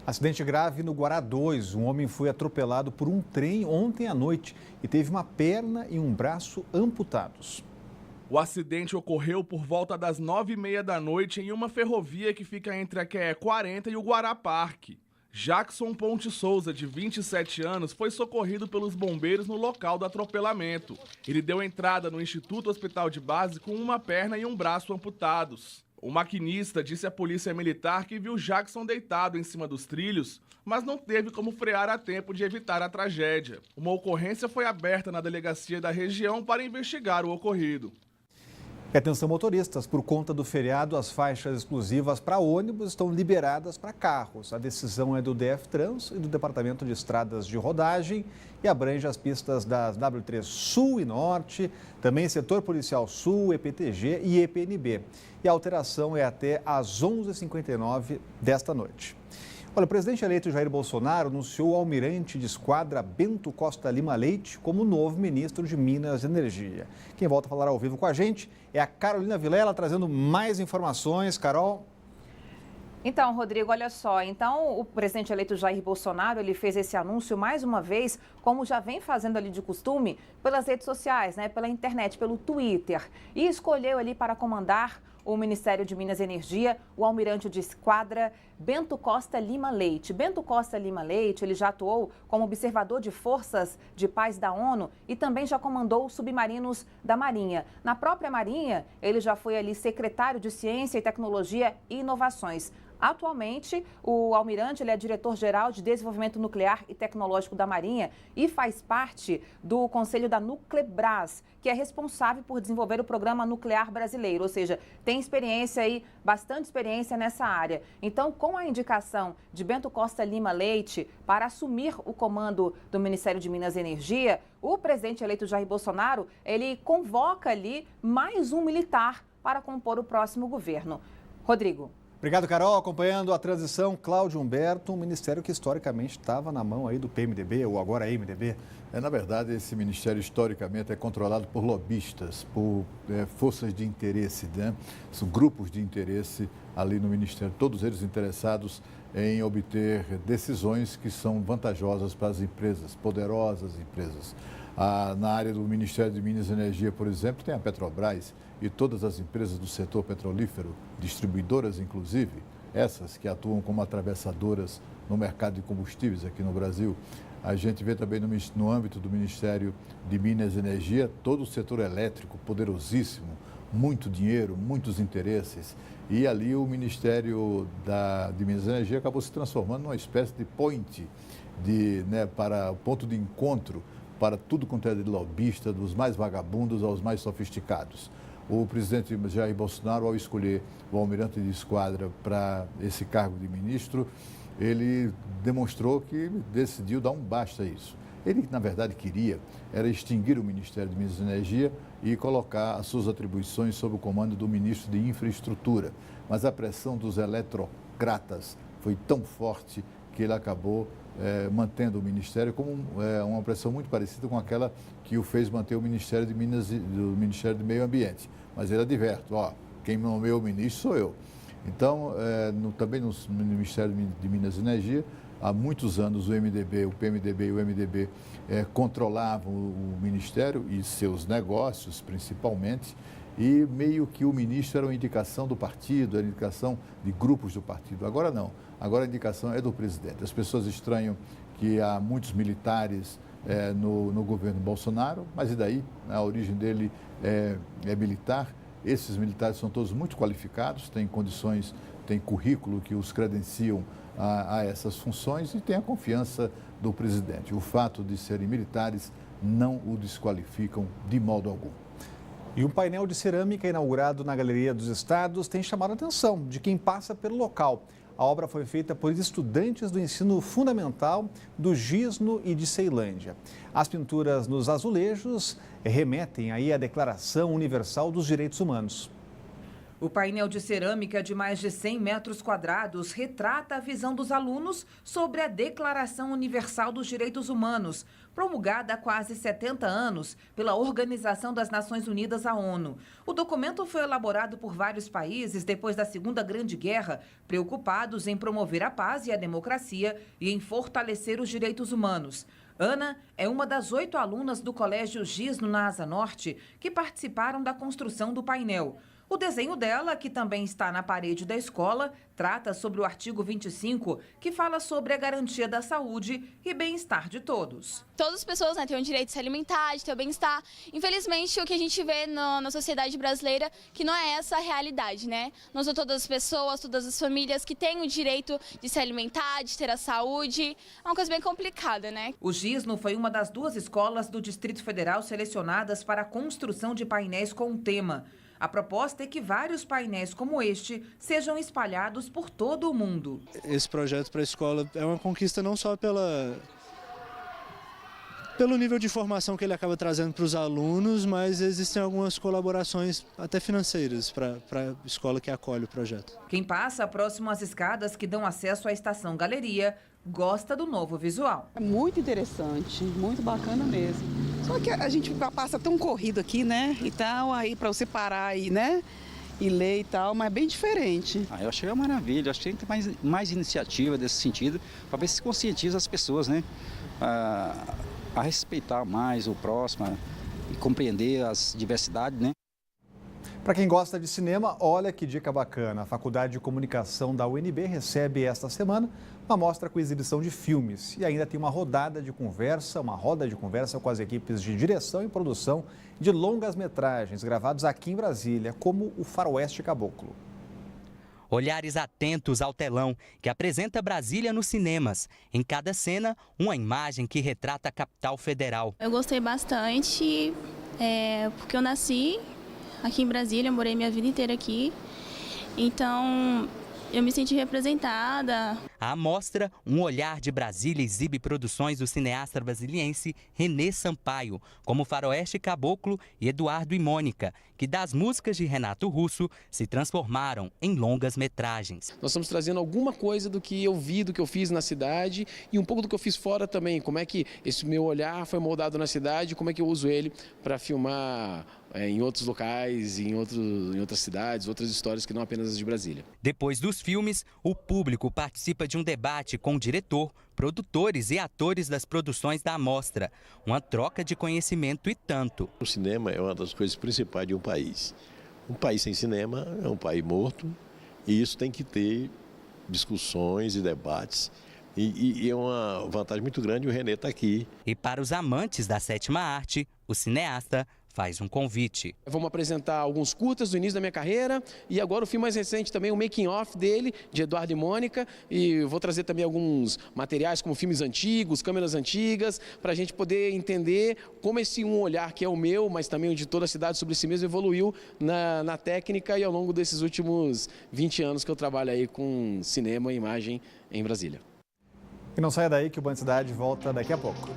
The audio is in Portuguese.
Acidente grave no Guará 2. Um homem foi atropelado por um trem ontem à noite e teve uma perna e um braço amputados. O acidente ocorreu por volta das 9h30 da noite em uma ferrovia que fica entre a QE 40 e o Guará Parque. Jackson Ponte Souza, de 27 anos, foi socorrido pelos bombeiros no local do atropelamento. Ele deu entrada no Instituto Hospital de Base com uma perna e um braço amputados. O maquinista disse à polícia militar que viu Jackson deitado em cima dos trilhos, mas não teve como frear a tempo de evitar a tragédia. Uma ocorrência foi aberta na delegacia da região para investigar o ocorrido. E atenção motoristas, por conta do feriado, as faixas exclusivas para ônibus estão liberadas para carros. A decisão é do DF Trans e do Departamento de Estradas de Rodagem e abrange as pistas das W3 Sul e Norte, também Setor Policial Sul, EPTG e EPNB. E a alteração é até às 11h59 desta noite. Olha, o presidente eleito Jair Bolsonaro anunciou o almirante de esquadra Bento Costa Lima Leite como novo ministro de Minas e Energia. Quem volta a falar ao vivo com a gente é a Carolina Vilela, trazendo mais informações. Carol? Então, Rodrigo, olha só, o presidente eleito Jair Bolsonaro, ele fez esse anúncio mais uma vez, como já vem fazendo ali de costume, pelas redes sociais, pela internet, pelo Twitter, e escolheu ali para comandar o Ministério de Minas e Energia, o almirante de esquadra Bento Costa Lima Leite. Bento Costa Lima Leite, ele já atuou como observador de forças de paz da ONU e também já comandou submarinos da Marinha. Na própria Marinha, ele já foi ali secretário de Ciência e Tecnologia e Inovações. Atualmente, o almirante ele é diretor-geral de Desenvolvimento Nuclear e Tecnológico da Marinha e faz parte do Conselho da Nuclebras, que é responsável por desenvolver o Programa Nuclear Brasileiro, ou seja, tem experiência aí, bastante experiência nessa área. Então, com a indicação de Bento Costa Lima Leite para assumir o comando do Ministério de Minas e Energia, o presidente eleito Jair Bolsonaro, ele convoca ali mais um militar para compor o próximo governo. Rodrigo. Obrigado, Carol. Acompanhando a transição, Cláudio Humberto, um ministério que historicamente estava na mão aí do PMDB, ou agora MDB. Na verdade, esse ministério historicamente é controlado por lobistas, por forças de interesse, São grupos de interesse ali no ministério, todos eles interessados em obter decisões que são vantajosas para as empresas, poderosas empresas. Na área do Ministério de Minas e Energia, por exemplo, tem a Petrobras e todas as empresas do setor petrolífero, distribuidoras inclusive, essas que atuam como atravessadoras no mercado de combustíveis aqui no Brasil. A gente vê também no âmbito do Ministério de Minas e Energia todo o setor elétrico poderosíssimo, muito dinheiro, muitos interesses. E ali o Ministério de Minas e Energia acabou se transformando numa espécie de point, para o ponto de encontro para tudo quanto é de lobista, dos mais vagabundos aos mais sofisticados. O presidente Jair Bolsonaro, ao escolher o almirante de esquadra para esse cargo de ministro, ele demonstrou que decidiu dar um basta a isso. Ele, na verdade, queria era extinguir o Ministério de Minas e Energia e colocar as suas atribuições sob o comando do ministro de Infraestrutura. Mas a pressão dos eletrocratas foi tão forte que ele acabou mantendo o Ministério como uma pressão muito parecida com aquela que o fez manter o Ministério de Minas e do Ministério do Meio Ambiente. Mas ele adverte, quem nomeou o ministro sou eu. Então, também no Ministério de Minas e Energia, há muitos anos o MDB, o PMDB e o MDB controlavam o Ministério e seus negócios, principalmente, e meio que o ministro era uma indicação do partido, era uma indicação de grupos do partido. Agora não, agora a indicação é do presidente. As pessoas estranham que há muitos militares no governo Bolsonaro, mas e daí? A origem dele é militar. Esses militares são todos muito qualificados, têm condições, têm currículo que os credenciam a essas funções e têm a confiança do presidente. O fato de serem militares não o desqualificam de modo algum. E um painel de cerâmica inaugurado na Galeria dos Estados tem chamado a atenção de quem passa pelo local. A obra foi feita por estudantes do ensino fundamental do Gisno e de Ceilândia. As pinturas nos azulejos remetem aí à Declaração Universal dos Direitos Humanos. O painel de cerâmica de mais de 100 metros quadrados retrata a visão dos alunos sobre a Declaração Universal dos Direitos Humanos, promulgada há quase 70 anos pela Organização das Nações Unidas, a ONU. O documento foi elaborado por vários países depois da Segunda Grande Guerra, preocupados em promover a paz e a democracia e em fortalecer os direitos humanos. Ana é uma das 8 alunas do Colégio Gisno, na Asa Norte, que participaram da construção do painel. O desenho dela, que também está na parede da escola, trata sobre o artigo 25, que fala sobre a garantia da saúde e bem-estar de todos. Todas as pessoas, têm o direito de se alimentar, de ter o bem-estar. Infelizmente, o que a gente vê na sociedade brasileira, que não é essa a realidade, né? Não são todas as pessoas, todas as famílias que têm o direito de se alimentar, de ter a saúde. É uma coisa bem complicada, né? O Gisno foi uma das 2 escolas do Distrito Federal selecionadas para a construção de painéis com o tema. A proposta é que vários painéis como este sejam espalhados por todo o mundo. Esse projeto para a escola é uma conquista não só pelo nível de formação que ele acaba trazendo para os alunos, mas existem algumas colaborações até financeiras para a escola que acolhe o projeto. Quem passa próximo às escadas que dão acesso à estação Galeria gosta do novo visual. É muito interessante, muito bacana mesmo. Só que a gente passa tão corrido aqui, né? E tal, aí para você parar aí, né? E ler e tal, mas é bem diferente. Eu achei uma maravilha, acho que tem que ter mais iniciativa desse sentido, para ver se conscientiza as pessoas, né? A respeitar mais o próximo e compreender as diversidades, né? Para quem gosta de cinema, olha que dica bacana. A Faculdade de Comunicação da UNB recebe esta semana uma mostra com exibição de filmes. E ainda tem uma roda de conversa com as equipes de direção e produção de longas-metragens gravados aqui em Brasília, como o Faroeste Caboclo. Olhares atentos ao telão que apresenta Brasília nos cinemas. Em cada cena, uma imagem que retrata a capital federal. Eu gostei bastante, porque eu nasci aqui em Brasília, morei minha vida inteira aqui, então eu me senti representada. A mostra Um Olhar de Brasília exibe produções do cineasta brasiliense Renê Sampaio, como Faroeste Caboclo e Eduardo e Mônica, que das músicas de Renato Russo se transformaram em longas metragens. Nós estamos trazendo alguma coisa do que eu vi, do que eu fiz na cidade e um pouco do que eu fiz fora também. Como é que esse meu olhar foi moldado na cidade, como é que eu uso ele para filmar em outros locais, em outras cidades, outras histórias que não apenas as de Brasília. Depois dos filmes, o público participa de um debate com o diretor, produtores e atores das produções da amostra. Uma troca de conhecimento e tanto. O cinema é uma das coisas principais de um país. Um país sem cinema é um país morto e isso tem que ter discussões e debates. E é uma vantagem muito grande o Renê estar aqui. E para os amantes da sétima arte, o cineasta faz um convite. Vamos apresentar alguns curtas do início da minha carreira e agora o filme mais recente também, o making of dele, de Eduardo e Mônica, e vou trazer também alguns materiais como filmes antigos, câmeras antigas, para a gente poder entender como esse um olhar que é o meu, mas também o de toda a cidade sobre si mesmo, evoluiu na técnica e ao longo desses últimos 20 anos que eu trabalho aí com cinema e imagem em Brasília. E não saia daí que o Band Cidade volta daqui a pouco.